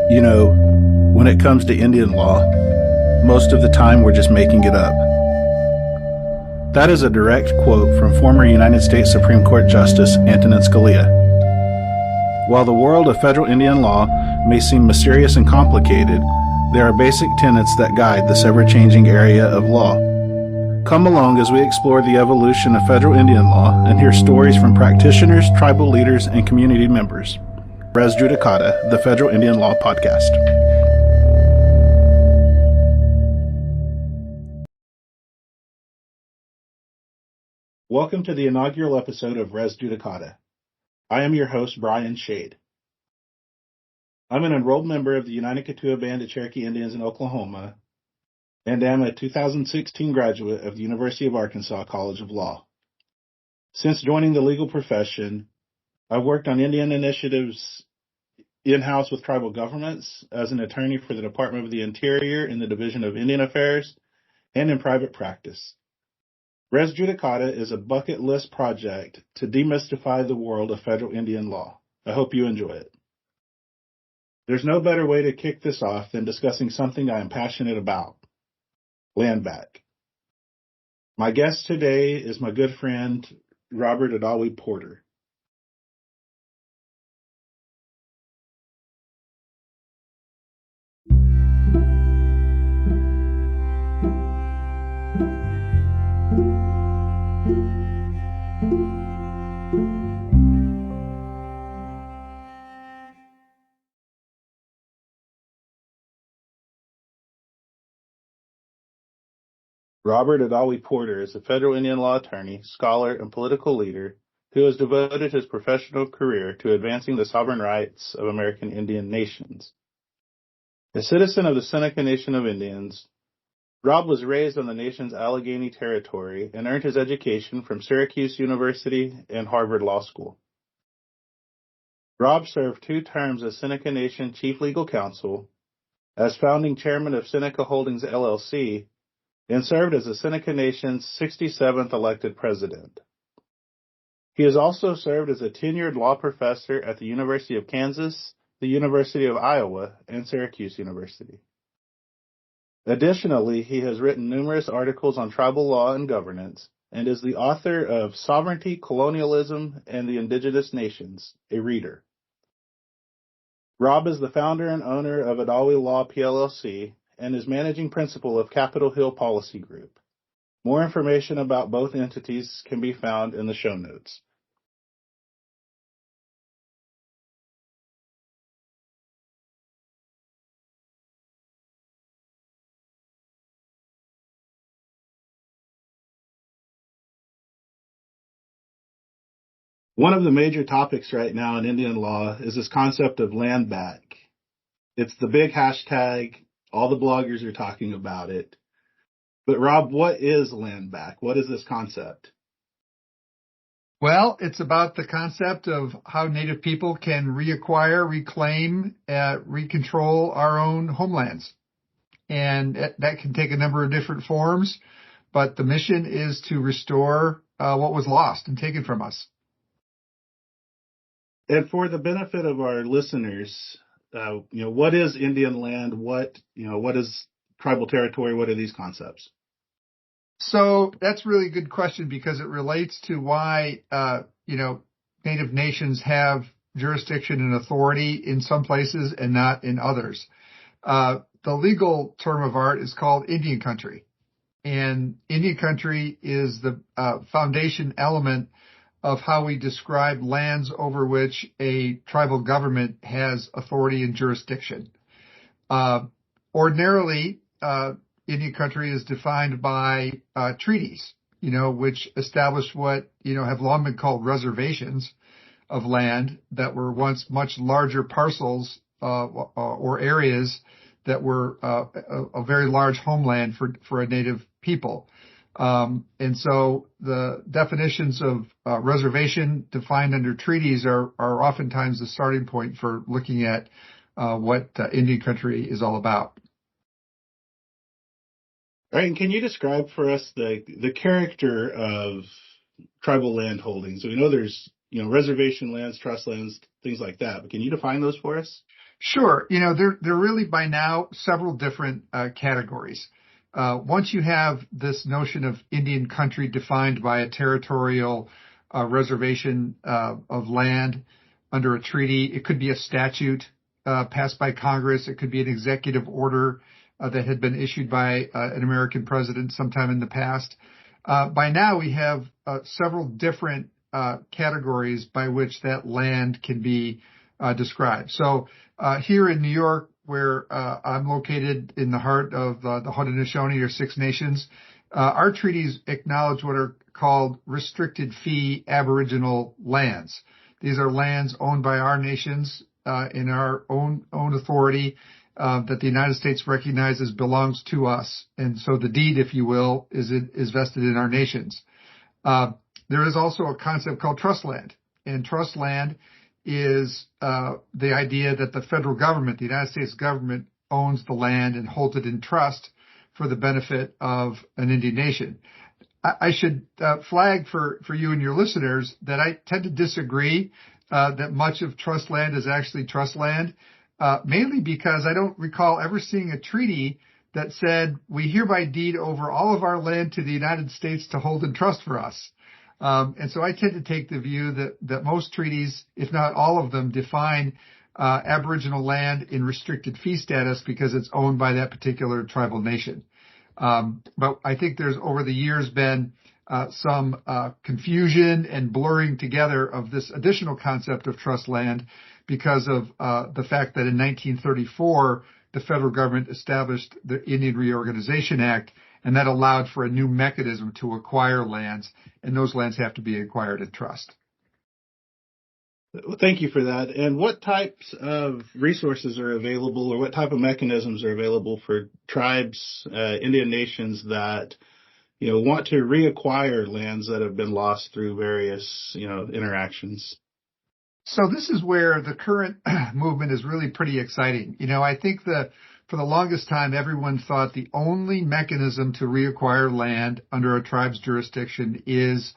You know, when it comes to Indian law, most of the time we're just making it up. That is a direct quote from former United States Supreme Court Justice Antonin Scalia. While the world of federal Indian law may seem mysterious and complicated, there are basic tenets that guide this ever-changing area of law. Come along as we explore the evolution of federal Indian law and hear stories from practitioners, tribal leaders, and community members. Rez Judicata, the Federal Indian Law Podcast. Welcome to the inaugural episode of Rez Judicata. I am your host, Bryan Shade. I'm an enrolled member of the United Ketua Band of Cherokee Indians in Oklahoma, and am a 2016 graduate of the University of Arkansas College of Law. Since joining the legal profession, I've worked on Indian initiatives in-house with tribal governments, as an attorney for the Department of the Interior in the Division of Indian Affairs, and in private practice. Rez Judicata is a bucket list project to demystify the world of federal Indian law. I hope you enjoy it. There's no better way to kick this off than discussing something I am passionate about: Landback. My guest today is my good friend, Robert Odawi Porter. Robert Odawi Porter is a federal Indian law attorney, scholar, and political leader who has devoted his professional career to advancing the sovereign rights of American Indian nations. A citizen of the Seneca Nation of Indians, Rob was raised on the nation's Allegheny Territory and earned his education from Syracuse University and Harvard Law School. Rob served 2 terms as Seneca Nation Chief Legal Counsel, as founding chairman of Seneca Holdings, LLC, and served as the Seneca Nation's 67th elected president. He has also served as a tenured law professor at the University of Kansas, the University of Iowa, and Syracuse University. Additionally, he has written numerous articles on tribal law and governance, and is the author of Sovereignty, Colonialism, and the Indigenous Nations, a reader. Rob is the founder and owner of Odawi Law PLLC, and is managing principal of Capitol Hill Policy Group. More information about both entities can be found in the show notes. One of the major topics right now in Indian law is this concept of land back. It's the big hashtag. All the bloggers are talking about it. But Rob, what is land back? What is this concept? Well, it's about the concept of how Native people can reacquire, reclaim, recontrol our own homelands. And that can take a number of different forms, but the mission is to restore what was lost and taken from us. And for the benefit of our listeners, what is Indian land? What is tribal territory? What are these concepts? So that's a really good question, because it relates to why, Native nations have jurisdiction and authority in some places and not in others. The legal term of art is called Indian country. And Indian country is the foundation element of how we describe lands over which a tribal government has authority and jurisdiction. Ordinarily, Indian country is defined by treaties, which establish what, have long been called reservations of land that were once much larger parcels or areas that were a very large homeland for a native people. And so the definitions of reservation defined under treaties are oftentimes the starting point for looking at what Indian country is all about. All right, and can you describe for us the character of tribal land holdings? We know there's reservation lands, trust lands, things like that. But can you define those for us? Sure. There are really by now several different categories. Once you have this notion of Indian country defined by a territorial reservation of land under a treaty, it could be a statute passed by Congress. It could be an executive order that had been issued by an American president sometime in the past. By now, we have several different categories by which that land can be described. So here in New York, where I'm located in the heart of the Haudenosaunee or Six Nations, our treaties acknowledge what are called restricted fee Aboriginal lands. These are lands owned by our nations in our own authority that the United States recognizes belongs to us. And so the deed, if you will, is vested in our nations. There is also a concept called trust land. And trust land is the idea that the federal government, the United States government, owns the land and holds it in trust for the benefit of an Indian nation. I should flag for you and your listeners that I tend to disagree that much of trust land is actually trust land, mainly because I don't recall ever seeing a treaty that said we hereby deed over all of our land to the United States to hold in trust for us. And so I tend to take the view that most treaties, if not all of them, define Aboriginal land in restricted fee status because it's owned by that particular tribal nation. But I think there's over the years been some confusion and blurring together of this additional concept of trust land because of the fact that in 1934, the federal government established the Indian Reorganization Act, and that allowed for a new mechanism to acquire lands, and those lands have to be acquired in trust. Well, thank you for that. And what types of resources are available, or what type of mechanisms are available for tribes, Indian nations that, want to reacquire lands that have been lost through various, interactions? So this is where the current movement is really pretty exciting. I think for the longest time, everyone thought the only mechanism to reacquire land under a tribe's jurisdiction is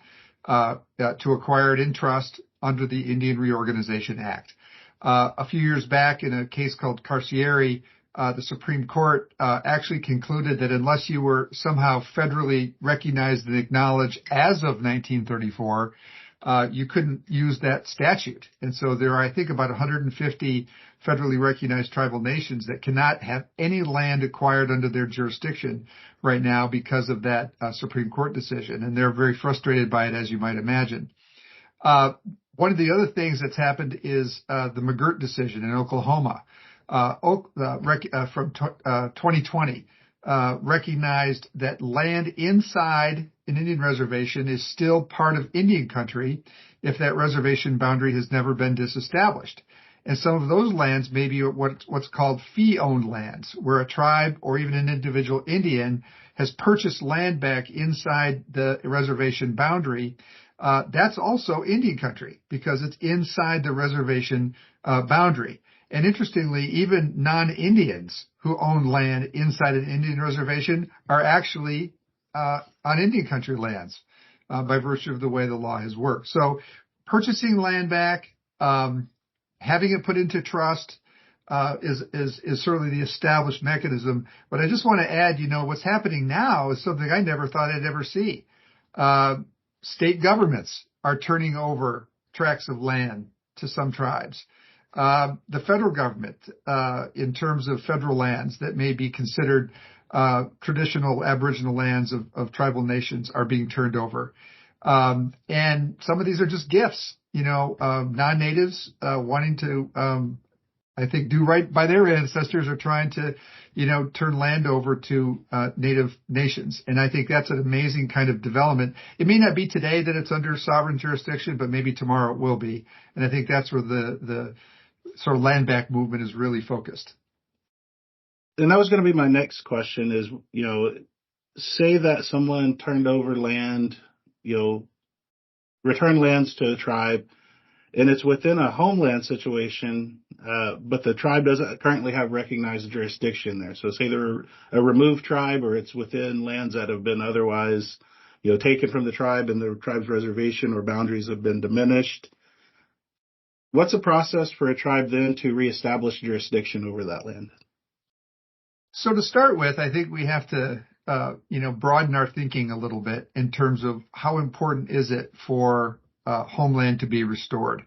to acquire it in trust under the Indian Reorganization Act. A few years back, in a case called Carcieri, the Supreme Court actually concluded that unless you were somehow federally recognized and acknowledged as of 1934, you couldn't use that statute. And so there are, I think, about 150 federally recognized tribal nations that cannot have any land acquired under their jurisdiction right now because of that Supreme Court decision. And they're very frustrated by it, as you might imagine. One of the other things that's happened is the McGirt decision in Oklahoma from 2020 recognized that land inside an Indian reservation is still part of Indian country if that reservation boundary has never been disestablished. And some of those lands may be what's called fee-owned lands, where a tribe or even an individual Indian has purchased land back inside the reservation boundary. That's also Indian country because it's inside the reservation boundary. And interestingly, even non-Indians who own land inside an Indian reservation are actually on Indian country lands by virtue of the way the law has worked. So purchasing land back, having it put into trust is certainly the established mechanism. But I just want to add, what's happening now is something I never thought I'd ever see. State governments are turning over tracts of land to some tribes. The federal government, in terms of federal lands that may be considered traditional Aboriginal lands of tribal nations, are being turned over. And some of these are just gifts, non-natives wanting to, I think, do right by their ancestors are trying to, turn land over to native nations. And I think that's an amazing kind of development. It may not be today that it's under sovereign jurisdiction, but maybe tomorrow it will be. And I think that's where the sort of Landback movement is really focused. And that was going to be my next question is, say that someone turned over land, returned lands to a tribe, and it's within a homeland situation, but the tribe doesn't currently have recognized jurisdiction there. So say they're a removed tribe, or it's within lands that have been otherwise, taken from the tribe and the tribe's reservation or boundaries have been diminished. What's the process for a tribe then to reestablish jurisdiction over that land? So to start with, I think we have to, broaden our thinking a little bit in terms of how important is it for homeland to be restored.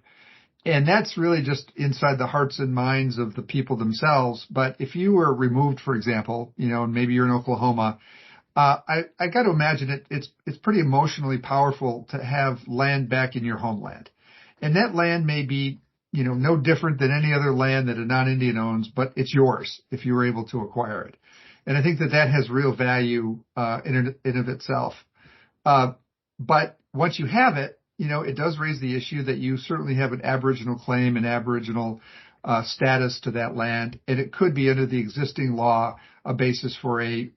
And that's really just inside the hearts and minds of the people themselves. But if you were removed, for example, and maybe you're in Oklahoma, I got to imagine it's pretty emotionally powerful to have land back in your homeland. And that land may be, no different than any other land that a non-Indian owns, but it's yours if you were able to acquire it. And I think that has real value in and of itself. But once you have it, it does raise the issue that you certainly have an Aboriginal claim and Aboriginal status to that land, and it could be under the existing law a basis for a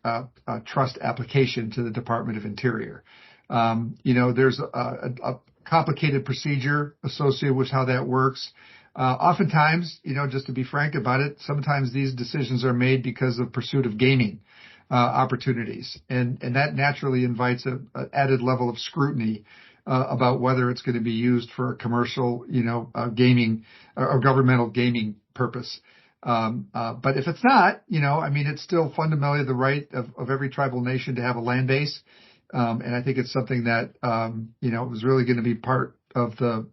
trust application to the Department of Interior. There's a complicated procedure associated with how that works. Oftentimes, just to be frank about it, sometimes these decisions are made because of pursuit of gaming opportunities, and that naturally invites an added level of scrutiny about whether it's going to be used for a commercial, gaming or governmental gaming purpose. But if it's not, it's still fundamentally the right of every tribal nation to have a land base. And I think it's something that, is really going to be part of the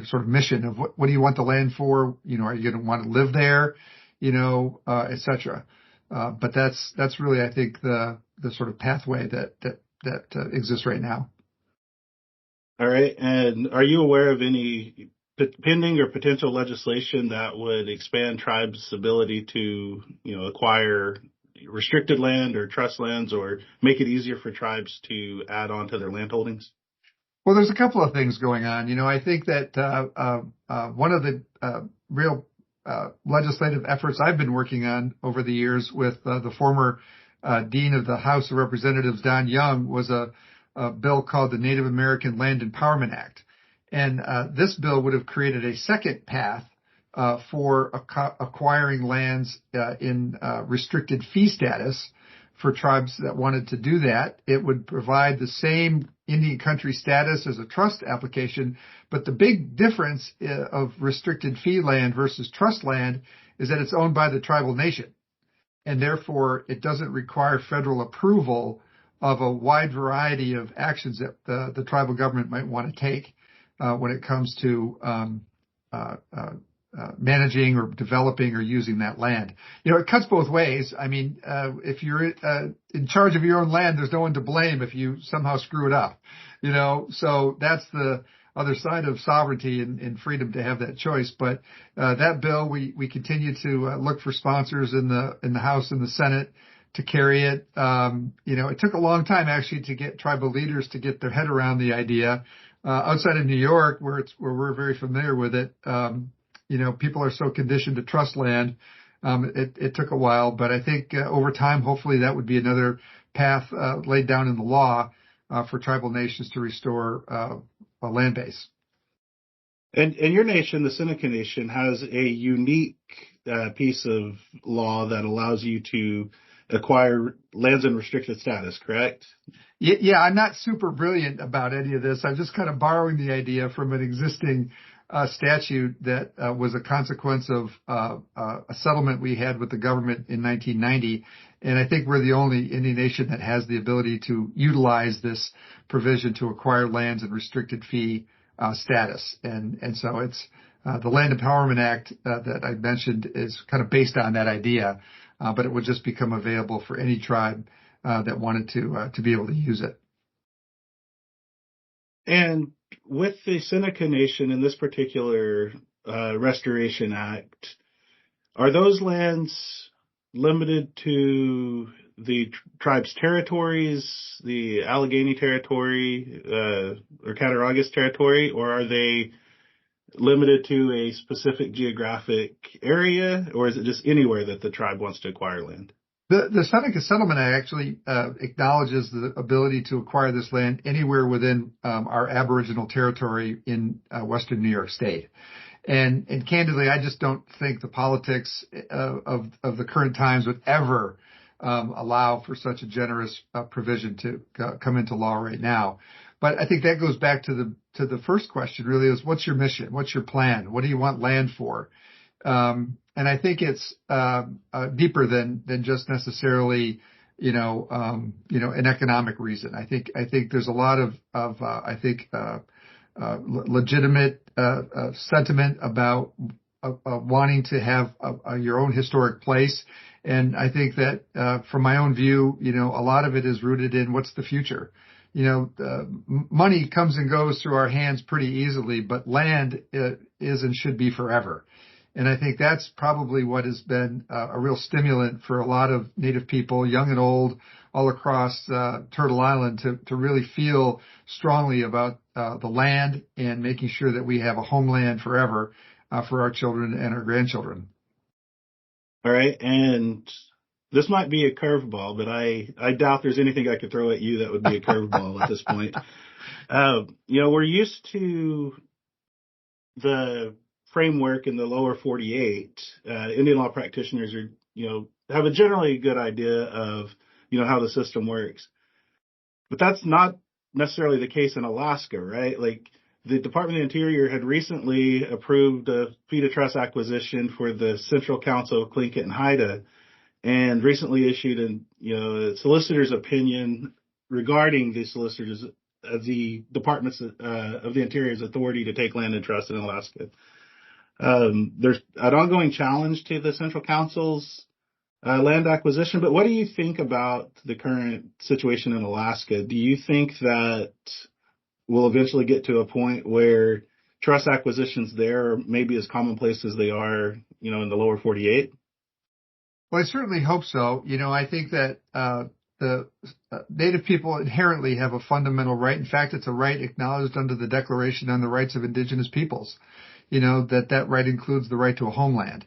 sort of mission of what do you want the land for? Are you going to want to live there? Et cetera. But that's really, I think, the sort of pathway that exists right now. All right. And are you aware of any pending or potential legislation that would expand tribes' ability to, acquire restricted land or trust lands or make it easier for tribes to add on to their land holdings? Well, there's a couple of things going on. I think that one of the real legislative efforts I've been working on over the years with the former Dean of the House of Representatives, Don Young, was a bill called the Native American Land Empowerment Act. And this bill would have created a second path for acquiring lands in restricted fee status for tribes that wanted to do that. It would provide the same Indian country status as a trust application, but the big difference of restricted fee land versus trust land is that it's owned by the tribal nation, and therefore it doesn't require federal approval of a wide variety of actions that the tribal government might want to take when it comes to managing or developing or using that land. It cuts both ways. If you're in charge of your own land, there's no one to blame if you somehow screw it up. So that's the other side of sovereignty and freedom to have that choice. But that bill, we continue to look for sponsors in the House and the Senate to carry it. It took a long time actually to get tribal leaders to get their head around the idea. Outside of New York, where we're very familiar with it, people are so conditioned to trust land. It took a while, but I think over time, hopefully that would be another path laid down in the law for tribal nations to restore a land base. And your nation, the Seneca Nation, has a unique piece of law that allows you to acquire lands in restricted status, correct? Yeah, I'm not super brilliant about any of this. I'm just kind of borrowing the idea from an existing statute that was a consequence of a settlement we had with the government in 1990. And I think we're the only Indian nation that has the ability to utilize this provision to acquire lands in restricted fee status. And so it's the Land Empowerment Act that I mentioned is kind of based on that idea, but it would just become available for any tribe that wanted to be able to use it. And with the Seneca Nation in this particular Restoration Act, are those lands limited to the tribe's territories, the Allegheny Territory or Cattaraugus Territory, or are they limited to a specific geographic area, or is it just anywhere that the tribe wants to acquire land? The Seneca Settlement Act actually acknowledges the ability to acquire this land anywhere within our Aboriginal territory in western New York State. And candidly, I just don't think the politics of the current times would ever allow for such a generous provision to come into law right now. But I think that goes back to the first question really is, what's your mission? What's your plan? What do you want land for? And I think it's deeper than just necessarily, an economic reason. I think there's a lot of legitimate sentiment about wanting to have your own historic place. And I think that from my own view, a lot of it is rooted in what's the future. Money comes and goes through our hands pretty easily, but land is and should be forever. And I think that's probably what has been a real stimulant for a lot of Native people, young and old, all across Turtle Island to really feel strongly about the land and making sure that we have a homeland forever for our children and our grandchildren. All right. And this might be a curveball, but I doubt there's anything I could throw at you that would be a curveball at this point. We're used to the framework in the lower 48. Indian law practitioners have a generally good idea of, how the system works. But that's not necessarily the case in Alaska, right? Like the Department of the Interior had recently approved a fee to trust acquisition for the Central Council of Tlingit and Haida, and recently issued a solicitor's opinion regarding the Department's of the Interior's authority to take land in trust in Alaska. There's an ongoing challenge to the Central Council's land acquisition, but what do you think about the current situation in Alaska? Do you think that we'll eventually get to a point where trust acquisitions there are maybe as commonplace as they are, in the lower 48? Well, I certainly hope so. I think that the Native people inherently have a fundamental right. In fact, it's a right acknowledged under the Declaration on the Rights of Indigenous Peoples. That right includes the right to a homeland.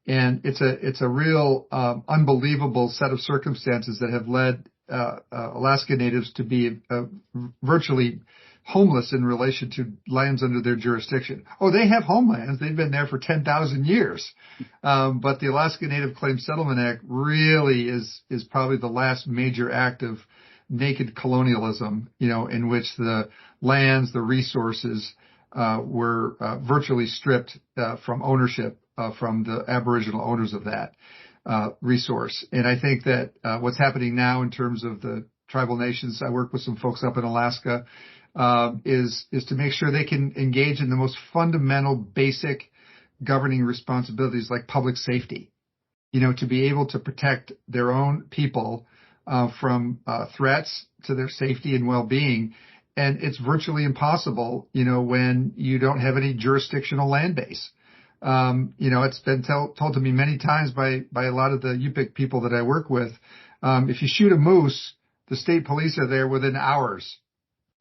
And it's a real unbelievable set of circumstances that have led Alaska Natives to be virtually homeless in relation to lands under their jurisdiction. Oh, they have homelands. They've been there for 10,000 years. But the Alaska Native Claims Settlement Act really is probably the last major act of naked colonialism, in which the lands, the resources, were virtually stripped from ownership from the Aboriginal owners of that resource. And I think that what's happening now in terms of the tribal nations, I work with some folks up in Alaska, is to make sure they can engage in the most fundamental, basic governing responsibilities like public safety, to be able to protect their own people from threats to their safety and well-being. And it's virtually impossible, when you don't have any jurisdictional land base. It's been told to me many times by a lot of the Yupik people that I work with. If you shoot a moose, the state police are there within hours,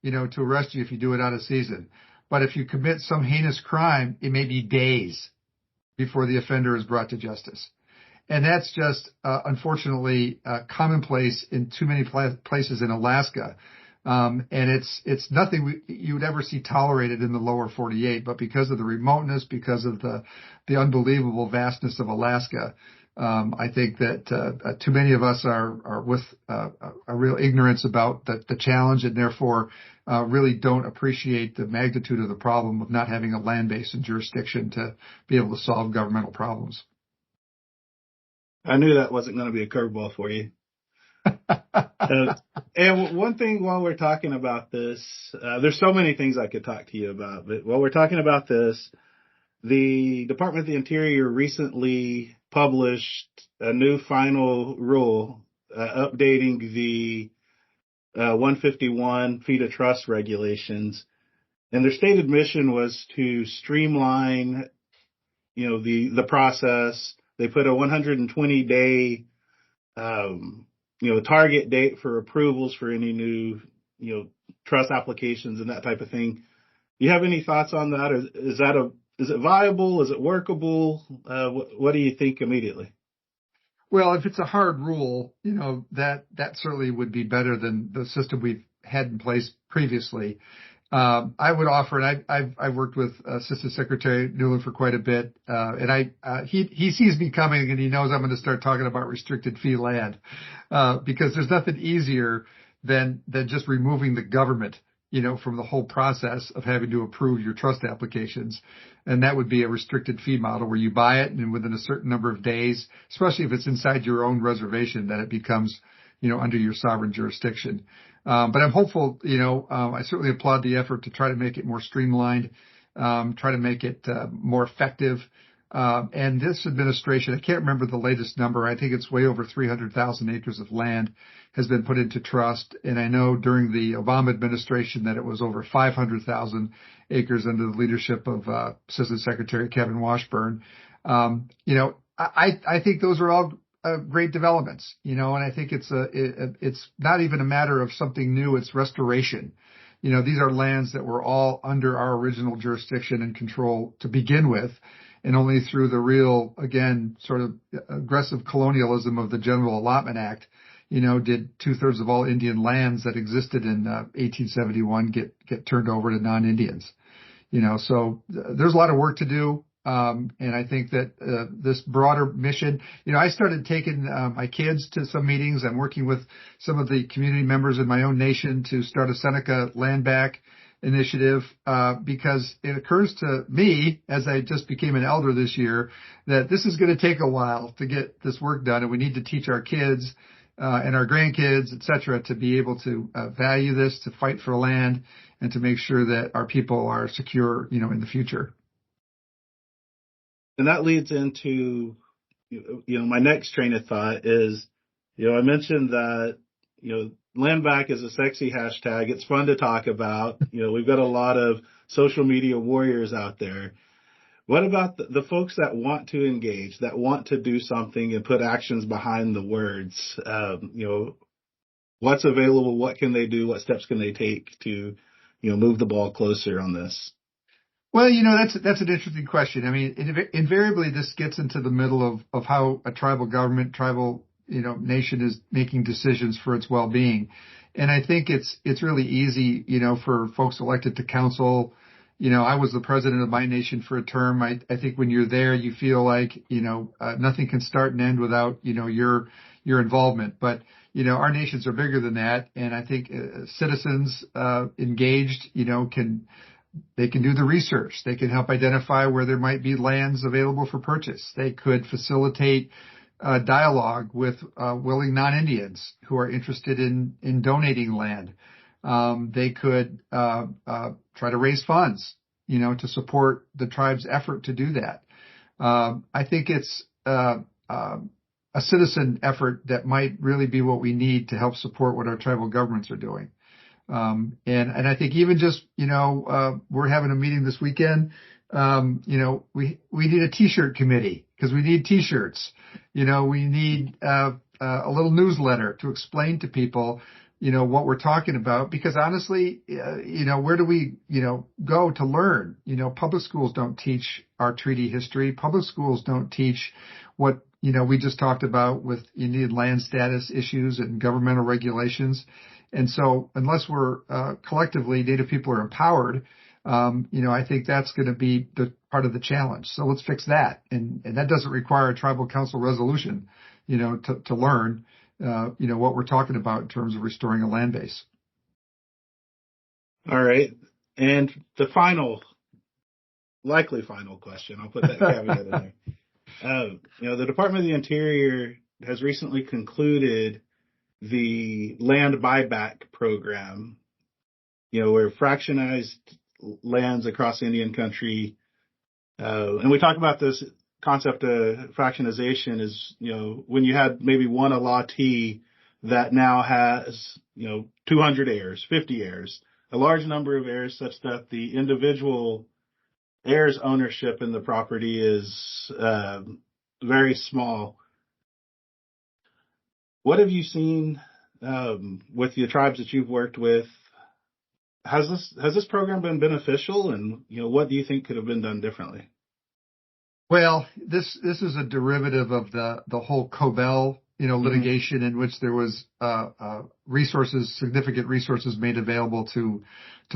to arrest you if you do it out of season. But if you commit some heinous crime, it may be days before the offender is brought to justice. And that's just, unfortunately, commonplace in too many places in Alaska. And it's nothing you would ever see tolerated in the lower 48, but because of the remoteness, because of the unbelievable vastness of Alaska, I think that too many of us are with a real ignorance about the challenge, and therefore really don't appreciate the magnitude of the problem of not having a land base and jurisdiction to be able to solve governmental problems. I knew that wasn't going to be a curveball for you. And one thing while we're talking about this, there's so many things I could talk to you about, but while we're talking about this, the Department of the Interior recently published a new final rule updating the 151 fee to trust regulations, and their stated mission was to streamline, the process. They put a 120-day target date for approvals for any new, trust applications and that type of thing. Do you have any thoughts on that? Or is it viable? Is it workable? What do you think immediately? Well, if it's a hard rule, that certainly would be better than the system we've had in place previously. I would offer, and I've worked with Assistant Secretary Newland for quite a bit, and he sees me coming and he knows I'm going to start talking about restricted fee land, because there's nothing easier than just removing the government from the whole process of having to approve your trust applications. And that would be a restricted fee model where you buy it and within a certain number of days, especially if it's inside your own reservation, that it becomes, under your sovereign jurisdiction. But I'm hopeful, I certainly applaud the effort to try to make it more streamlined, try to make it more effective. And this administration, I can't remember the latest number. I think it's way over 300,000 acres of land has been put into trust. And I know during the Obama administration that it was over 500,000 acres under the leadership of Assistant Secretary Kevin Washburn. I think those are all great developments, and I think it's not even a matter of something new. It's restoration. These are lands that were all under our original jurisdiction and control to begin with. And only through the real, again, sort of aggressive colonialism of the General Allotment Act, did 2/3 of all Indian lands that existed in 1871 get turned over to non-Indians. So there's a lot of work to do. And I think that this broader mission, I started taking my kids to some meetings. I'm working with some of the community members in my own nation to start a Seneca Landback initiative, because it occurs to me, as I just became an elder this year, that this is going to take a while to get this work done, and we need to teach our kids and our grandkids, et cetera, to be able to value this, to fight for land, and to make sure that our people are secure, in the future. And that leads into, my next train of thought is, I mentioned that, Landback is a sexy hashtag. It's fun to talk about. We've got a lot of social media warriors out there. What about the folks that want to engage, that want to do something and put actions behind the words? What's available? What can they do? What steps can they take to, move the ball closer on this? Well, that's an interesting question. I mean, invariably this gets into the middle of how a tribal government, nation is making decisions for its well-being. And I think it's really easy, for folks elected to council. I was the president of my nation for a term. I think when you're there, you feel like, nothing can start and end without, your involvement. But, our nations are bigger than that. And I think citizens engaged, they can do the research. They can help identify where there might be lands available for purchase. They could facilitate dialogue with willing non-Indians who are interested in donating land. They could try to raise funds, to support the tribe's effort to do that. I think it's a citizen effort that might really be what we need to help support what our tribal governments are doing. And I think even just, we're having a meeting this weekend. We need a t-shirt committee because we need t-shirts. We need a little newsletter to explain to people, what we're talking about, because honestly, where do we, go to learn? Public schools don't teach our treaty history. Public schools don't teach what, we just talked about with Indian land status issues and governmental regulations. And so unless we're collectively, Native people are empowered, I think that's going to be the part of the challenge. So let's fix that. And that doesn't require a tribal council resolution, to learn, what we're talking about in terms of restoring a land base. All right. And the likely final question, I'll put that caveat in there. The Department of the Interior has recently concluded the land buyback program, where fractionized lands across Indian country, and we talk about this concept of fractionization is, when you had maybe one allottee that now has, 200 heirs, 50 heirs, a large number of heirs such that the individual heirs' ownership in the property is very small. What have you seen with the tribes that you've worked with? Has this program been beneficial, and what do you think could have been done differently? Well, this is a derivative of the whole Cobell litigation, in which there was significant resources made available to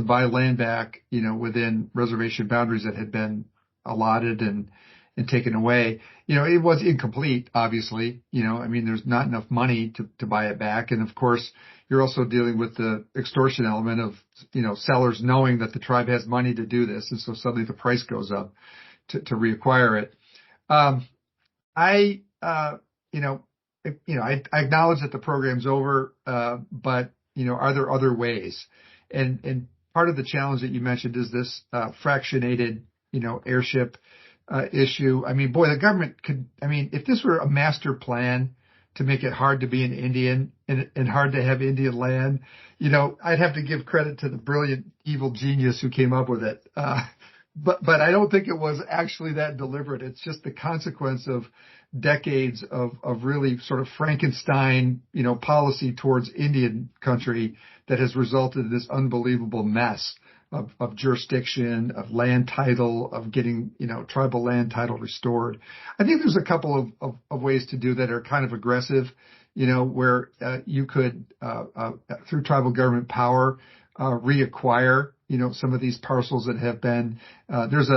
buy land back within reservation boundaries that had been allotted, and and taken away. It was incomplete, obviously. I mean, there's not enough money to buy it back. And of course, you're also dealing with the extortion element of, sellers knowing that the tribe has money to do this. And so suddenly the price goes up to reacquire it. I, you know, I acknowledge that the program's over, but, are there other ways? And part of the challenge that you mentioned is this, fractionated, airship, issue. I mean, boy, the government if this were a master plan to make it hard to be an Indian and hard to have Indian land, I'd have to give credit to the brilliant evil genius who came up with it. But I don't think it was actually that deliberate. It's just the consequence of decades of really sort of Frankenstein, policy towards Indian country that has resulted in this unbelievable mess of jurisdiction, of land title, of getting, tribal land title restored. I think there's a couple of ways to do that are kind of aggressive, where you could, through tribal government power, reacquire, some of these parcels that have been, there's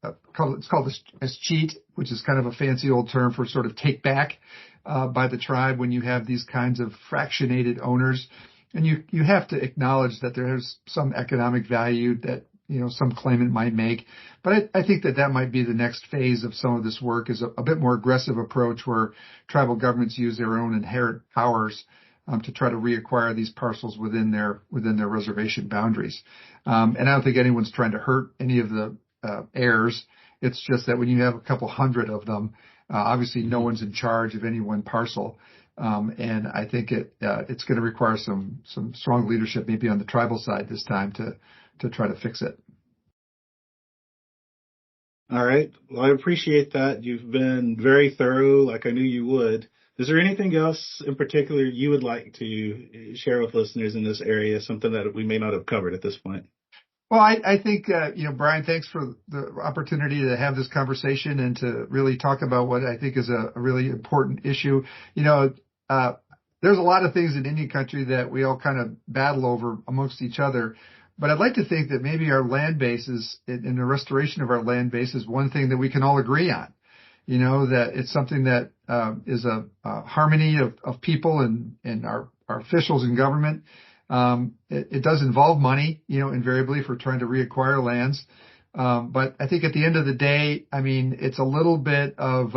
it's called a cheat, which is kind of a fancy old term for sort of take back, by the tribe when you have these kinds of fractionated owners. And you have to acknowledge that there's some economic value that, some claimant might make. But I think that might be the next phase of some of this work, is a bit more aggressive approach where tribal governments use their own inherent powers to try to reacquire these parcels within their reservation boundaries. And I don't think anyone's trying to hurt any of the heirs. It's just that when you have a couple hundred of them, obviously no one's in charge of any one parcel. And I think it's going to require some strong leadership, maybe on the tribal side this time, to try to fix it. All right. Well, I appreciate that. You've been very thorough, like I knew you would. Is there anything else in particular you would like to share with listeners in this area, something that we may not have covered at this point? Well, I think, Bryan, thanks for the opportunity to have this conversation and to really talk about what I think is a really important issue. There's a lot of things in Indian country that we all kind of battle over amongst each other. But I'd like to think that maybe our land bases and the restoration of our land base is one thing that we can all agree on. That it's something that is a harmony of people and our officials in government. It does involve money, invariably, for trying to reacquire lands. But I think at the end of the day, it's a little bit of,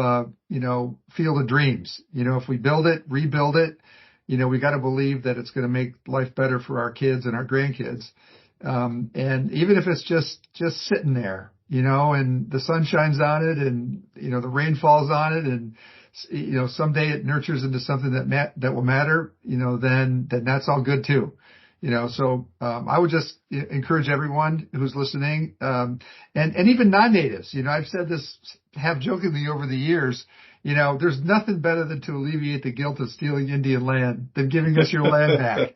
field of dreams. If we build it, rebuild it, we got to believe that it's going to make life better for our kids and our grandkids. And even if it's just sitting there, and the sun shines on it and, the rain falls on it and, someday it nurtures into something that will matter, then that's all good too. So I would just encourage everyone who's listening, and even non-natives. I've said this half jokingly over the years. There's nothing better than to alleviate the guilt of stealing Indian land than giving us your land back.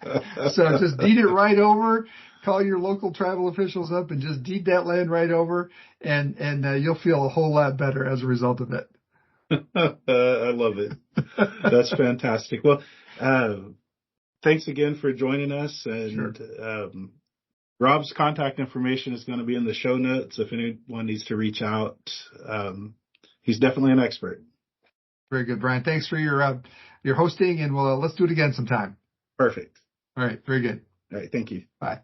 So just deed it right over. Call your local tribal officials up and just deed that land right over, and you'll feel a whole lot better as a result of it. I love it. That's fantastic. Well, thanks again for joining us. And sure. Rob's contact information is going to be in the show notes if anyone needs to reach out. He's definitely an expert. Very good, Bryan. Thanks for your hosting, and let's do it again sometime. Perfect. All right. Very good. All right. Thank you. Bye.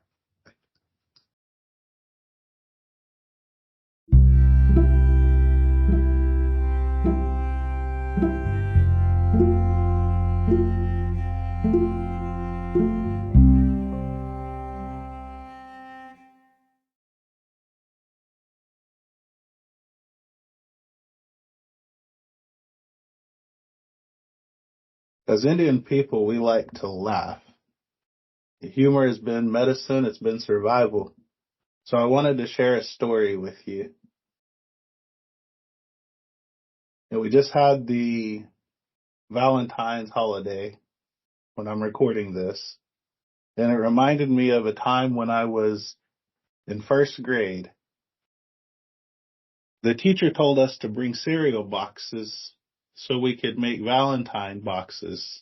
As Indian people, we like to laugh. Humor has been medicine. It's been survival. So I wanted to share a story with you. And we just had the Valentine's holiday when I'm recording this. And it reminded me of a time when I was in first grade. The teacher told us to bring cereal boxes so we could make Valentine boxes.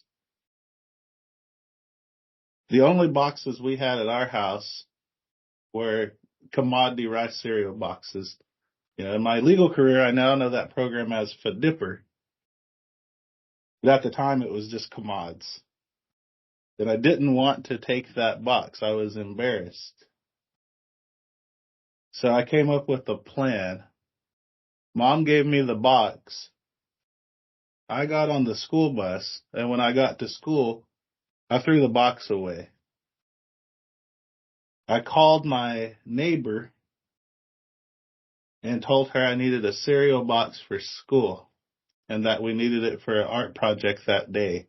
The only boxes we had at our house were commodity rice cereal boxes. In my legal career, I now know that program as FDIPR. But at the time, it was just commods. And I didn't want to take that box. I was embarrassed. So I came up with a plan. Mom gave me the box. I got on the school bus, and when I got to school, I threw the box away. I called my neighbor and told her I needed a cereal box for school and that we needed it for an art project that day.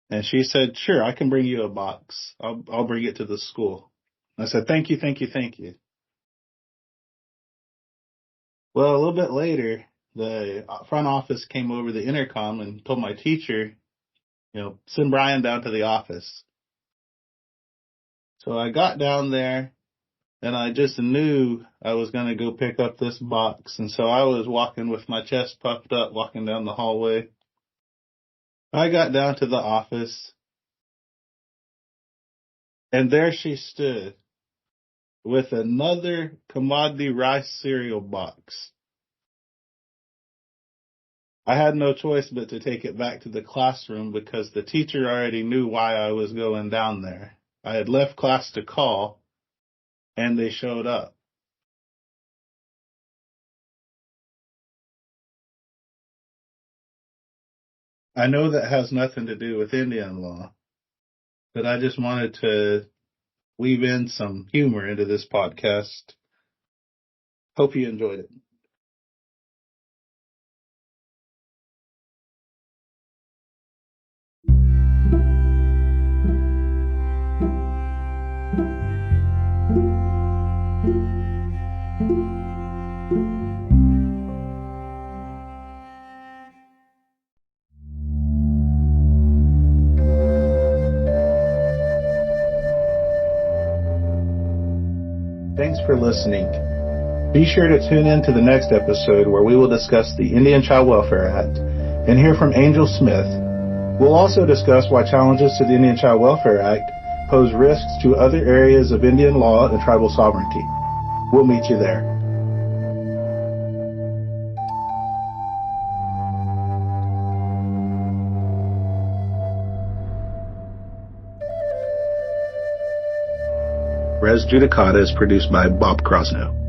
And she said, sure, I can bring you a box. I'll bring it to the school. I said, thank you, thank you, thank you. Well, a little bit later, the front office came over the intercom and told my teacher, send Bryan down to the office. So I got down there and I just knew I was going to go pick up this box. And so I was walking with my chest puffed up, walking down the hallway. I got down to the office and there she stood with another commodity rice cereal box. I had no choice but to take it back to the classroom because the teacher already knew why I was going down there. I had left class to call, and they showed up. I know that has nothing to do with Indian law, but I just wanted to weave in some humor into this podcast. Hope you enjoyed it. Thanks for listening. Be sure to tune in to the next episode where we will discuss the Indian Child Welfare Act and hear from Angel Smith. We'll also discuss why challenges to the Indian Child Welfare Act pose risks to other areas of Indian law and tribal sovereignty. We'll meet you there. Rez Judicata is produced by Bob Crossno.